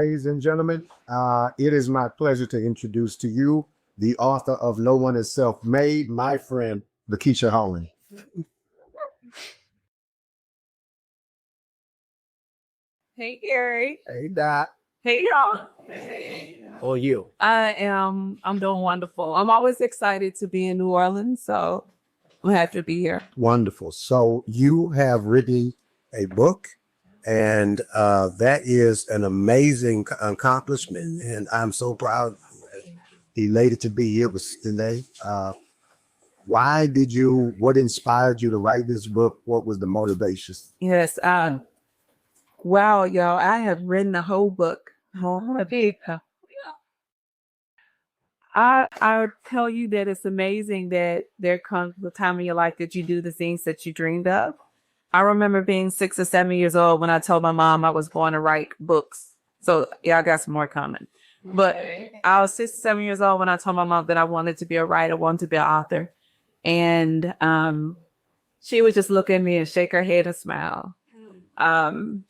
Ladies and gentlemen, it is my pleasure to introduce to you the author of No One is Self-Made, my friend, Lakeisha Hallman. Hey Gary. Hey, Doc. Hey y'all. Or you. I'm doing wonderful. I'm always excited to be in New Orleans, so I'm happy to be here. Wonderful. So you have written a book, and that is an amazing accomplishment. And I'm so proud, elated to be here with you today. What inspired you to write this book? What was the motivation? Yes, wow, y'all, I have written a whole book. Oh, big. I tell you that it's amazing that there comes the time in your life that you do the things that you dreamed of. I remember being 6 or 7 years old when I told my mom I was going to write books. So yeah, I got some more coming. But I was 6 or 7 years old when I told my mom that I wanted to be a writer, wanted to be an author. And she would just look at me and shake her head and smile. Um,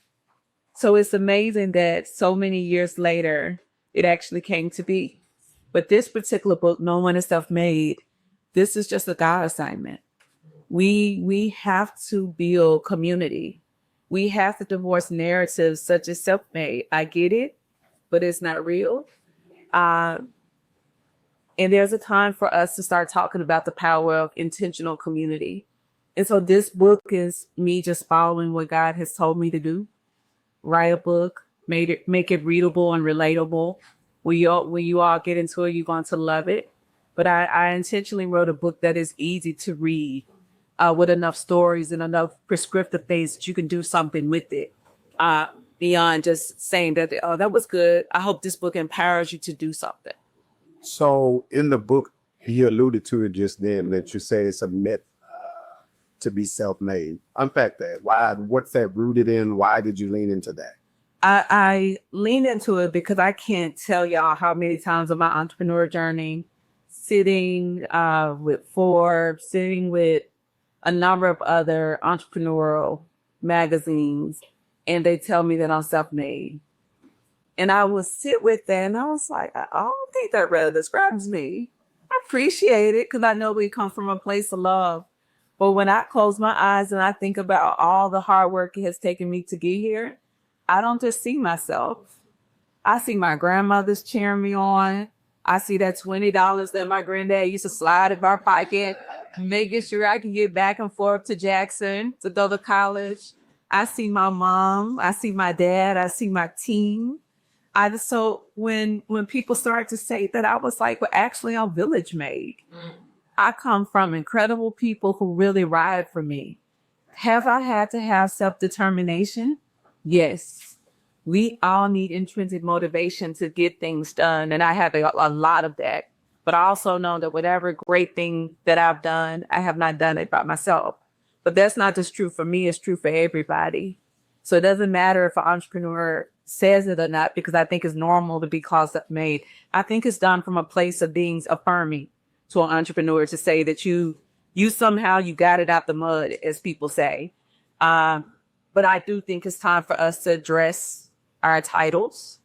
so it's amazing that so many years later, it actually came to be. But this particular book, No One is Self-Made, this is just a God assignment. We have to build community. We have to divorce narratives such as self-made. I get it, but it's not real. Uh, and there's a time for us to start talking about the power of intentional community. And so this book is me just following what God has told me to do. Write a book, make it readable and relatable. When you all get into it, you're going to love it. But I intentionally wrote a book that is easy to read, with enough stories and enough prescriptive things that you can do something with it, beyond just saying that, oh, that was good. I hope this book empowers you to do something. So in the book, you alluded to it just then that you say it's a myth to be self-made. Unpack that. Why? What's that rooted in? Why did you lean into that? I lean into it because I can't tell y'all how many times on my entrepreneur journey, sitting with Forbes, sitting with a number of other entrepreneurial magazines, and they tell me that I'm self-made. And I would sit with that and I was like, I don't think that really describes me. I appreciate it because I know we come from a place of love. But when I close my eyes and I think about all the hard work it has taken me to get here, I don't just see myself. I see my grandmother's cheering me on. I see that $20 that my granddad used to slide in my pocket, making sure I can get back and forth to Jackson to go to college. I see my mom. I see my dad. I see my team. So when people start to say that, I was like, well, actually, I'm village made. I come from incredible people who really ride for me. Have I had to have self-determination? Yes. We all need intrinsic motivation to get things done. And I have a lot of that. But I also know that whatever great thing that I've done, I have not done it by myself. But that's not just true for me, it's true for everybody. So it doesn't matter if an entrepreneur says it or not, because I think it's normal to be called self-made. I think it's done from a place of being affirming to an entrepreneur to say that you somehow you got it out the mud, as people say. But I do think it's time for us to address our titles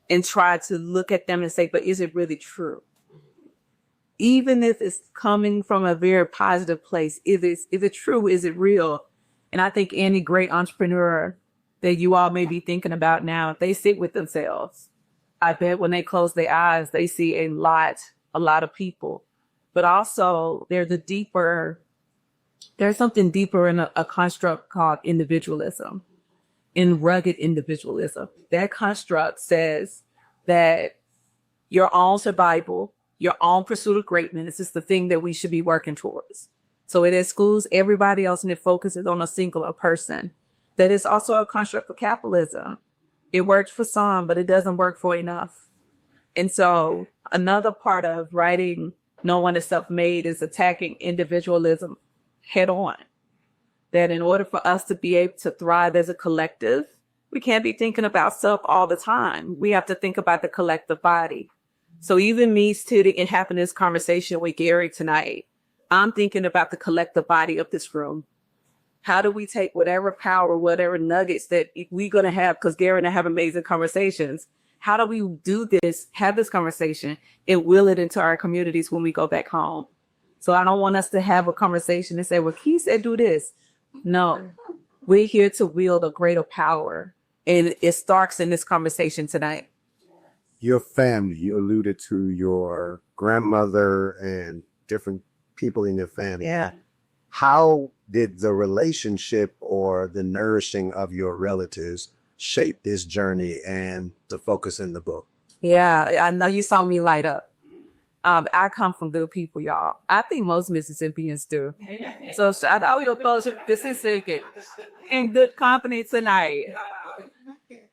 and try to look at them and say, but is it really true? Even if it's coming from a very positive place, is it true? Is it real? And I think any great entrepreneur that you all may be thinking about now, if they sit with themselves, I bet when they close their eyes, they see a lot of people. But also there's something deeper in a construct called individualism, in rugged individualism. That construct says that your own survival, your own pursuit of greatness is the thing that we should be working towards. So it excludes everybody else and it focuses on a singular person. That is also a construct of capitalism. It works for some, but it doesn't work for enough. And so another part of writing No One is Self-Made is attacking individualism head on. That in order for us to be able to thrive as a collective, we can't be thinking about self all the time. We have to think about the collective body. So even me sitting and having this conversation with Gary tonight, I'm thinking about the collective body of this room. How do we take whatever power, whatever nuggets that we're going to have, because Gary and I have amazing conversations. How do we do this, have this conversation, and will it into our communities when we go back home? So I don't want us to have a conversation and say, well, Key said do this. No, we're here to wield a greater power. And it starts in this conversation tonight. Your family, you alluded to your grandmother and different people in your family. Yeah. How did the relationship or the nourishing of your relatives shape this journey and the focus in the book? Yeah, I know you saw me light up. I come from good people, y'all. I think most Mississippians do. So shout out your folks in Mississippi in good company tonight.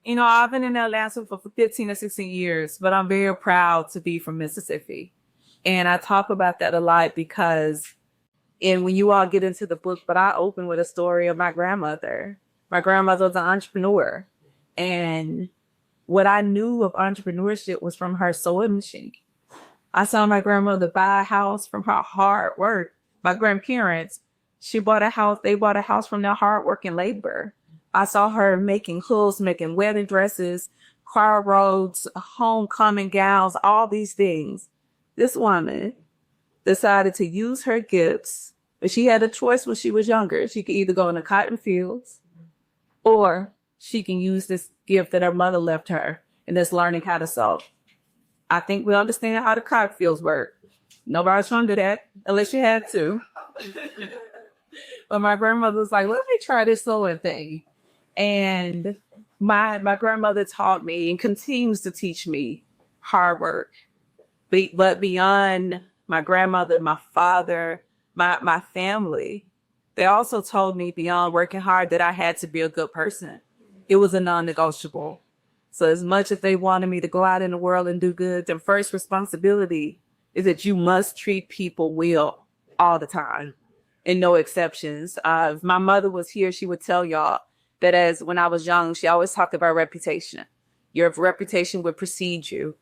You know, I've been in Atlanta for 15 or 16 years, but I'm very proud to be from Mississippi. And I talk about that a lot because, and when you all get into the book, but I open with a story of my grandmother. My grandmother was an entrepreneur. And what I knew of entrepreneurship was from her sewing machine. I saw my grandmother buy a house from her hard work. My grandparents, they bought a house from their hard work and labor. I saw her making hooves, making wedding dresses, choir robes, homecoming gowns, all these things. This woman decided to use her gifts, but she had a choice when she was younger. She could either go in the cotton fields or she can use this gift that her mother left her and that's learning how to sew. I think we understand how the cotton fields work. Nobody's trying to do that unless you had to. But my grandmother was like, let me try this sewing thing. And my grandmother taught me and continues to teach me hard work. But beyond my grandmother, my father, my family, they also told me beyond working hard that I had to be a good person. It was a non-negotiable. So as much as they wanted me to go out in the world and do good, the first responsibility is that you must treat people well all the time and no exceptions. If my mother was here, she would tell y'all that as when I was young, she always talked about reputation. Your reputation would precede you.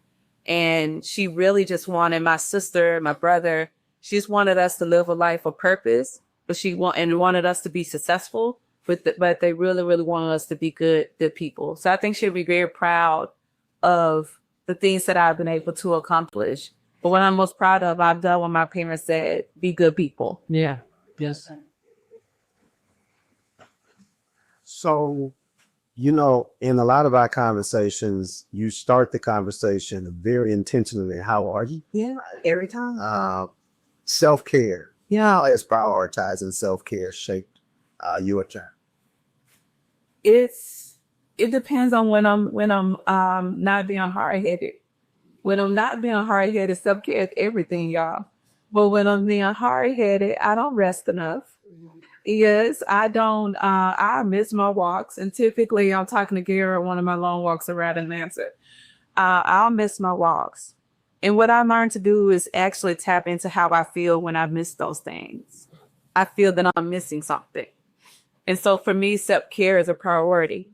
And she really just wanted my sister, my brother, she just wanted us to live a life of purpose, but wanted us to be successful. But they really, really wanted us to be good people. So I think she'll be very proud of the things that I've been able to accomplish. But what I'm most proud of, I've done what my parents said, be good people. Yeah. Yes. So, you know, in a lot of our conversations, you start the conversation very intentionally. How are you? Yeah, every time. Self-care. Yeah, it's prioritizing self-care shaped your journey. It depends on when I'm not being hard-headed. When I'm not being hard-headed, self-care is everything, y'all. But when I'm being hard-headed, I don't rest enough. Yes, I don't. I miss my walks, and typically I'm talking to Gary one of my long walks around Atlanta. I'll miss my walks, and what I learned to do is actually tap into how I feel when I miss those things. I feel that I'm missing something, and so for me, self-care is a priority.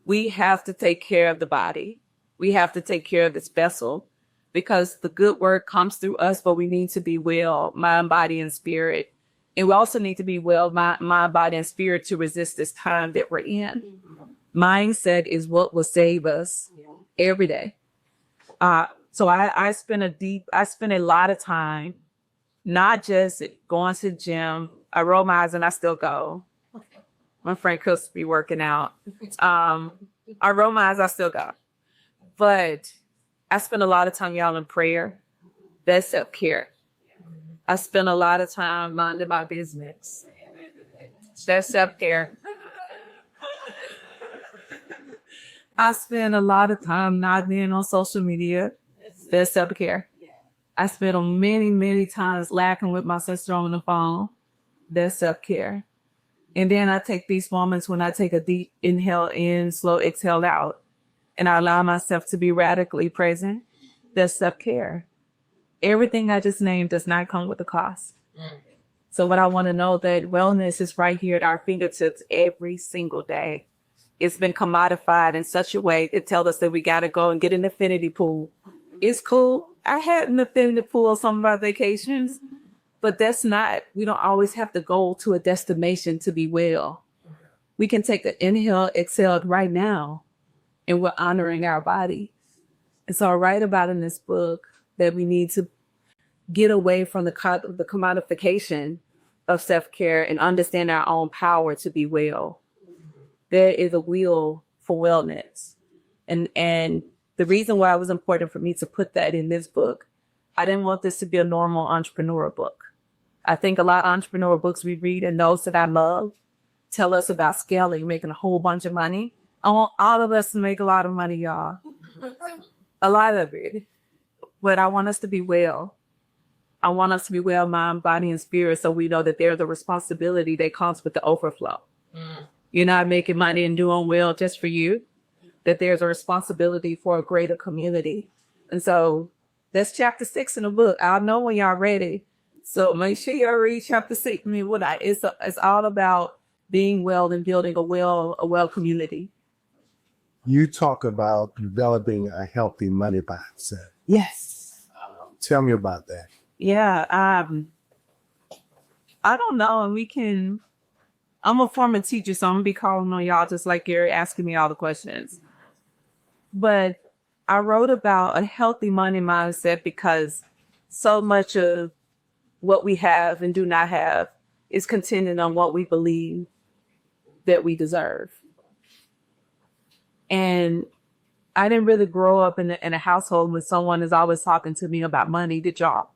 We have to take care of the body. We have to take care of this vessel because the good work comes through us, but we need to be well, mind, body, and spirit. And we also need to be well, mind, body, and spirit to resist this time that we're in. Mindset is what will save us every day. So I spend a lot of time, not just going to the gym. I roll my eyes and I still go. My friend Chris be working out. I roll my eyes, I still go. But I spend a lot of time, y'all, in prayer. That's self-care. I spend a lot of time minding my business. That's self-care. I spend a lot of time not being on social media. That's self-care. I spend many, many times laughing with my sister on the phone. That's self-care. And then I take these moments when I take a deep inhale in, slow exhale out, and I allow myself to be radically present. That's self-care. Everything I just named does not come with a cost. So what I want to know that wellness is right here at our fingertips every single day. It's been commodified in such a way it tells us that we got to go and get an infinity pool. It's cool. I had an infinity pool on some of our vacations, but we don't always have to go to a destination to be well. We can take an inhale, exhale right now, and we're honoring our body. And so I write about in this book that we need to get away from the commodification of self-care and understand our own power to be well. There is a will for wellness. And the reason why it was important for me to put that in this book, I didn't want this to be a normal entrepreneur book. I think a lot of entrepreneur books we read and those that I love tell us about scaling, making a whole bunch of money. I want all of us to make a lot of money, y'all. A lot of it. But I want us to be well. I want us to be well, mind, body, and spirit, so we know that there's a responsibility that comes with the overflow. You're not making money and doing well just for you, that there's a responsibility for a greater community. And so that's chapter 6 in the book. I'll know when y'all ready. So make sure y'all read chapter 6. I mean, it's all about being well and building a well community. You talk about developing a healthy money mindset. Yes. Tell me about that. Yeah. I don't know. And I'm a former teacher, so I'm gonna be calling on y'all just like you're asking me all the questions. But I wrote about a healthy money mindset because so much of what we have and do not have is contingent on what we believe that we deserve. And I didn't really grow up in a household where someone is always talking to me about money. Did y'all?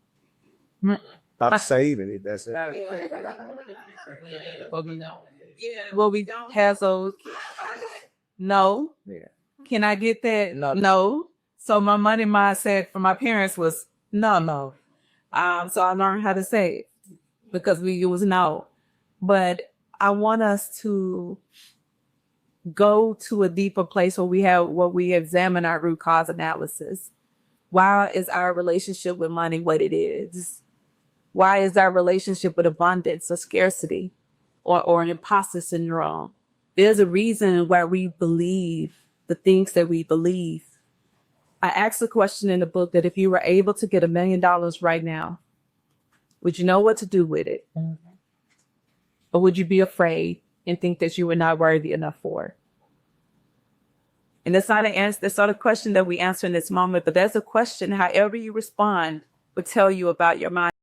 Stop saving it. That's it. Well, we don't have those. No. Yeah. Can I get that? No. So my money mindset from my parents was no. So I learned how to save because it was no. But I want us to go to a deeper place where we examine our root cause analysis. Why is our relationship with money what it is? Why is our relationship with abundance or scarcity or an imposter syndrome? There's a reason why we believe the things that we believe. I asked a question in the book that if you were able to get $1 million right now, would you know what to do with it? Mm-hmm. Or would you be afraid and think that you were not worthy enough for it? And that's not a question that we answer in this moment, but that's a question, however you respond, will tell you about your mind.